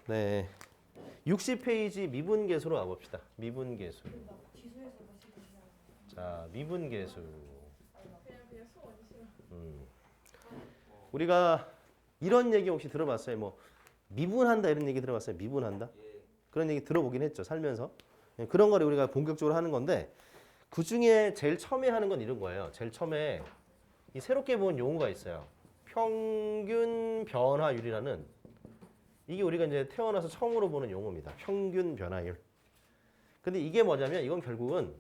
네. 60페이지 미분계수로 가봅시다. 미분계수. 자, 미분계수. 우리가 이런 얘기 혹시 들어봤어요? 뭐 미분한다 이런 얘기 들어봤어요? 미분한다? 그런 얘기 들어보긴 했죠. 살면서. 그런 거를 우리가 본격적으로 하는 건데 그 중에 제일 처음에 하는 건 이런 거예요. 제일 처음에 이 새롭게 본 용어가 있어요. 평균 변화율이라는 이게 우리가 이제 태어나서 처음으로 보는 용어입니다. 평균 변화율. 근데 이게 뭐냐면 이건 결국은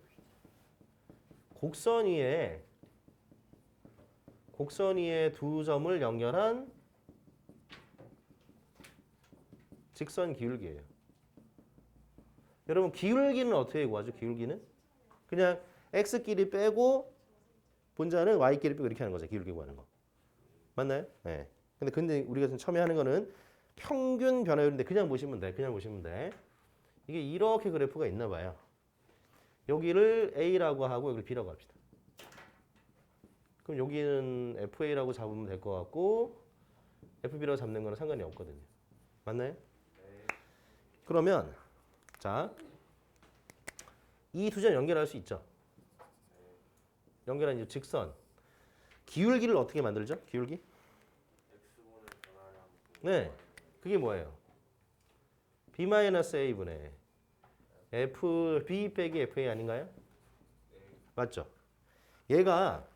곡선 위에 두 점을 연결한 직선 기울기예요. 여러분 기울기는 어떻게 구하죠? 기울기는 그냥 x끼리 빼고 분자는 y끼리 빼고 이렇게 하는 거죠. 기울기 구하는 거. 맞나요? 네. 근데 우리가 지금 처음에 하는 거는 평균 변화율인데 그냥 보시면 돼. 그냥 보시면 돼. 이게 이렇게 그래프가 있나 봐요. 여기를 A라고 하고 여기를 B라고 합시다. 그럼 여기는 FA라고 잡으면 될 것 같고 FB라고 잡는 거는 상관이 없거든요. 맞나요? 그러면 자, 이 두 점 연결할 수 있죠. 연결한 이 직선. 기울기를 어떻게 만들죠? 기울기? 네. 그게 뭐예요? B-A분의 FB 빼기 FA 아닌가요? 맞죠? 얘가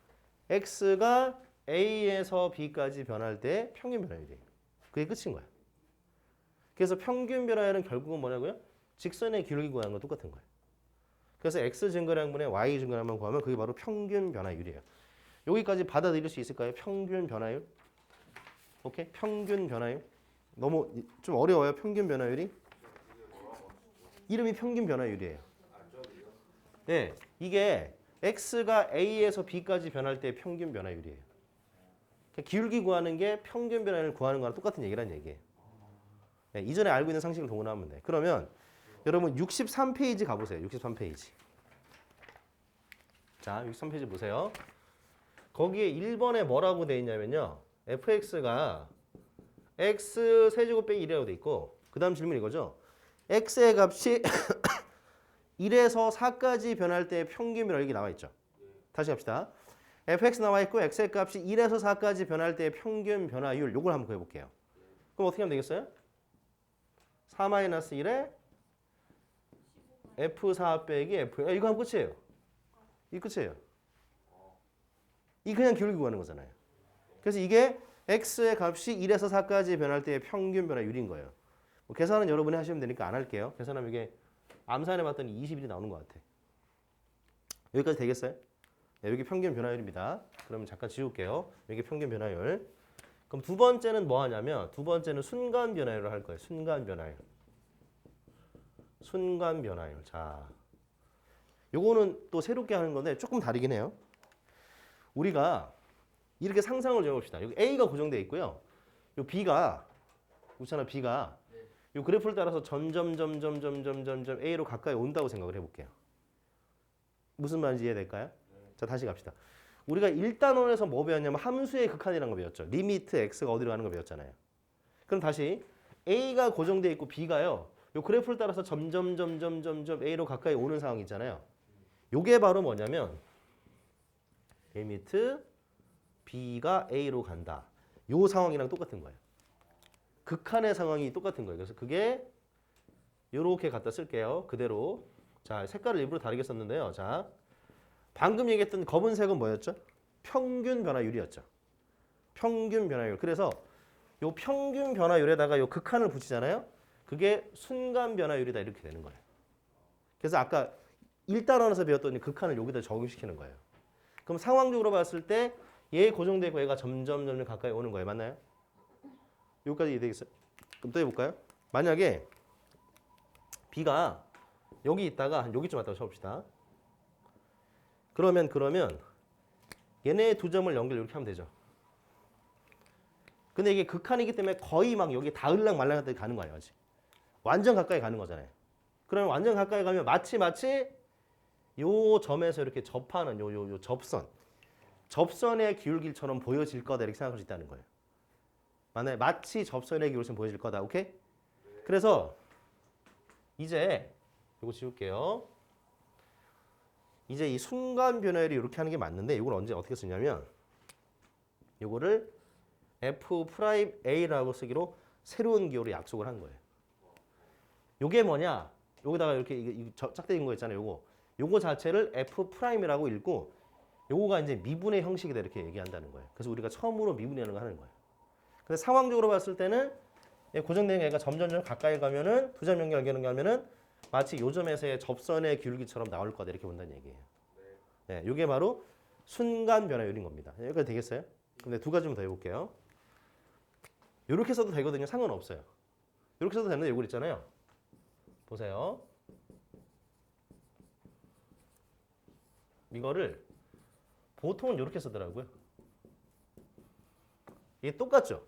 X가 A에서 B까지 변할 때 평균 변화율이에요. 그게 끝인 거야. 그래서 평균 변화율은 결국은 뭐냐고요? 직선의 기울기 구하는 건 똑같은 거예요. 그래서 X 증가량분의 Y 증가량만 구하면 그게 바로 평균 변화율이에요. 여기까지 받아들일 수 있을까요? 평균 변화율? 오케이? 평균 변화율? 너무 좀 어려워요. 평균 변화율이? 이름이 평균 변화율이에요. 네, 이게 X가 A에서 B까지 변할 때 평균 변화율이에요. 그러니까 기울기 구하는 게 평균 변화율을 구하는 거랑 똑같은 얘기란 얘기예요. 네, 이전에 알고 있는 상식을 동원하면 돼. 그러면 여러분 63페이지 가보세요. 63페이지. 자, 63페이지 보세요. 거기에 1번에 뭐라고 돼 있냐면요. fx가 x 세제곱 빼기 1이라고 돼 있고 그 다음 질문 이거죠. x의 값이 1에서 4까지 변할 때 평균 변화율이 나와 있죠. 다시 합시다. fx 나와 있고 x의 값이 1에서 4까지 변할 때 평균 변화율 요걸 한번 구해볼게요. 그럼 어떻게 하면 되겠어요? 4-1에 f4 빼기 f 이거 하면 끝이에요. 이 끝이에요. 이 그냥 기울기 구하는 거잖아요. 그래서 이게 x의 값이 1에서 4까지 변할 때의 평균 변화율인 거예요. 뭐 계산은 여러분이 하시면 되니까 안 할게요. 계산하면 이게 암산해 봤더니 21이 나오는 것 같아. 여기까지 되겠어요? 네, 여기 평균 변화율입니다. 그러면 잠깐 지울게요. 여기 평균 변화율. 그럼 두 번째는 뭐 하냐면 두 번째는 순간 변화율을 할 거예요. 순간 변화율. 순간 변화율. 자, 요거는 또 새롭게 하는 건데 조금 다르긴 해요. 우리가 이렇게 상상을 해봅시다. 여기 A가 고정되어 있고요. 요 B가 그렇잖아. B가 요 그래프를 따라서 점점 A로 가까이 온다고 생각을 해볼게요. 무슨 말인지 이해될까요? 자, 다시 갑시다. 우리가 1단원에서 뭐 배웠냐면 함수의 극한이라는 거 배웠죠. 리미트 x가 어디로 가는 거 배웠잖아요. 그럼 다시 A가 고정되어 있고 B가요. 요 그래프를 따라서 점점 A로 가까이 오는 상황이 있잖아요. 요게 바로 뭐냐면 리미트 B가 A로 간다. 요 상황이랑 똑같은 거예요. 극한의 상황이 똑같은 거예요. 그래서 그게 요렇게 갖다 쓸게요. 그대로. 자, 색깔을 일부러 다르게 썼는데요. 자, 방금 얘기했던 검은색은 뭐였죠? 평균 변화율이었죠. 평균 변화율. 그래서 요 평균 변화율에다가 요 극한을 붙이잖아요. 그게 순간 변화율이다 이렇게 되는 거예요. 그래서 아까 1단원에서 배웠던 극한을 여기다 적용시키는 거예요. 그럼 상황적으로 봤을 때 얘 고정되고 얘가 점점 가까이 오는 거예요. 맞나요? 여기까지 이해되겠어요? 그럼 또 해볼까요? 만약에 B가 여기 있다가 여기쯤 왔다고 쳐봅시다. 그러면 얘네 두 점을 연결 이렇게 하면 되죠. 근데 이게 극한이기 때문에 거의 막 여기 닿을랑 말랑 하다 가는 거예요. 아직. 완전 가까이 가는 거잖아요. 그러면 완전 가까이 가면 마치 요 점에서 이렇게 접하는 요 접선의 기울기처럼 보여질 거다 이렇게 생각할 수 있다는 거예요. 마치 접선의 기울기처럼 보여질 거다. 오케이? 그래서 이제 이거 지울게요. 이제 이 순간 변화율이 이렇게 하는 게 맞는데 이걸 언제 어떻게 쓰냐면 이거를 F'A라고 쓰기로 새로운 기호로 약속을 한 거예요. 요게 뭐냐? 여기다가 이렇게 짝대긴 거 있잖아요. 요거 자체를 F'이라고 읽고 요거가 이제 미분의 형식이다 이렇게 얘기한다는 거예요. 그래서 우리가 처음으로 미분이라는 걸 하는 거예요. 근데 상황적으로 봤을 때는 고정된 애가 점점 가까이 가면은 두 점 연결하면은 마치 요점에서의 접선의 기울기처럼 나올 거다 이렇게 본다는 얘기예요. 네, 이게 바로 순간 변화율인 겁니다. 여기까지 되겠어요? 근데 두 가지만 더 해볼게요. 이렇게 써도 되거든요. 상관없어요. 이렇게 써도 되는데 이거 있잖아요. 보세요. 이거를 보통은 이렇게 쓰더라고요. 이게 똑같죠?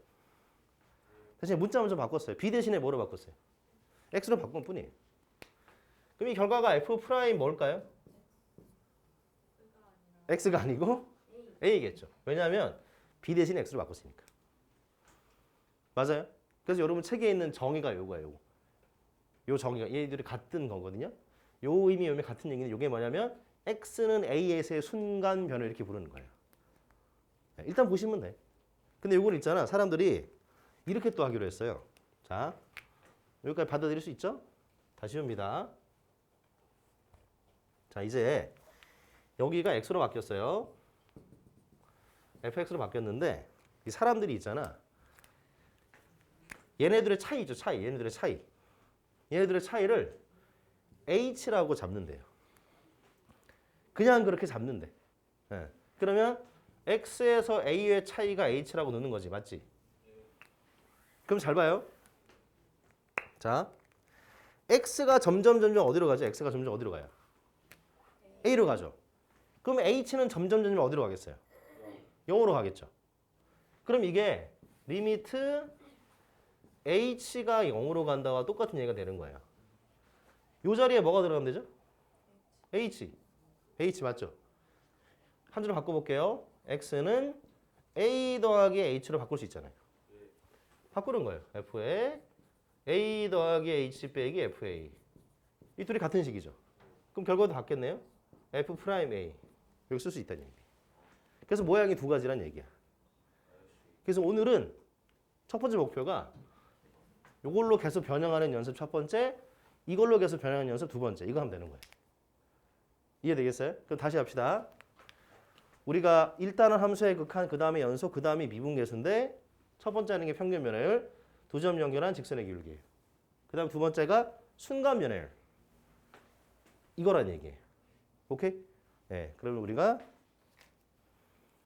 대신 문자만 좀 바꿨어요. B 대신에 뭐로 바꿨어요? X로 바꾼 뿐이에요. 그럼 이 결과가 F' 뭘까요? X가 아니고 A겠죠. 왜냐하면 B 대신 X로 바꿨으니까. 맞아요? 그래서 여러분 책에 있는 정의가 요거예요. 요 정의가 얘들이 같은 거거든요. 요 의미 같은 얘기는 요게 뭐냐면 X는 A에서의 순간 변화 이렇게 부르는 거예요. 일단 보시면 돼. 근데 요건 있잖아. 사람들이 이렇게 또 하기로 했어요. 자, 여기까지 받아들일 수 있죠? 다시 옵니다. 자, 이제 여기가 X로 바뀌었어요. fx로 바뀌었는데 이 사람들이 있잖아. 얘네들의 차이죠. 차이. 얘네들의 차이. 얘네들의 차이를 h라고 잡는데요. 그냥 그렇게 잡는데. 네. 그러면 x에서 a의 차이가 h라고 넣는 거지. 맞지? 그럼 잘 봐요. 자, x가 점점 어디로 가죠? x가 점점 어디로 가요? a로 가죠. 그럼 h는 점점 어디로 가겠어요? 0으로 가겠죠. 그럼 이게 리미트 h가 0으로 간다와 똑같은 얘기가 되는 거예요. 이 자리에 뭐가 들어가면 되죠? h 맞죠? 한 줄로 바꿔볼게요. x는 a 더하기 h로 바꿀 수 있잖아요. 바꾸는 거예요. f에 a 더하기 h 빼기 fa. 이 둘이 같은 식이죠. 그럼 결과도 같겠네요. F'A. 여기 쓸 수 있다는 얘기. 그래서 모양이 두 가지란 얘기야. 그래서 오늘은 첫 번째 목표가 이걸로 계속 변형하는 연습 첫 번째, 이걸로 계속 변형하는 연습 두 번째. 이거 하면 되는 거예요. 이해되겠어요? 그럼 다시 합시다. 우리가 일단은 함수의 극한, 그 다음에 연속, 그 다음에 미분계수인데 첫 번째 하는 게 평균 변화율, 두 점 연결한 직선의 기울기예요. 그 다음 두 번째가 순간 변화율. 이거란 얘기예요. 오케이? 네, 그러면 우리가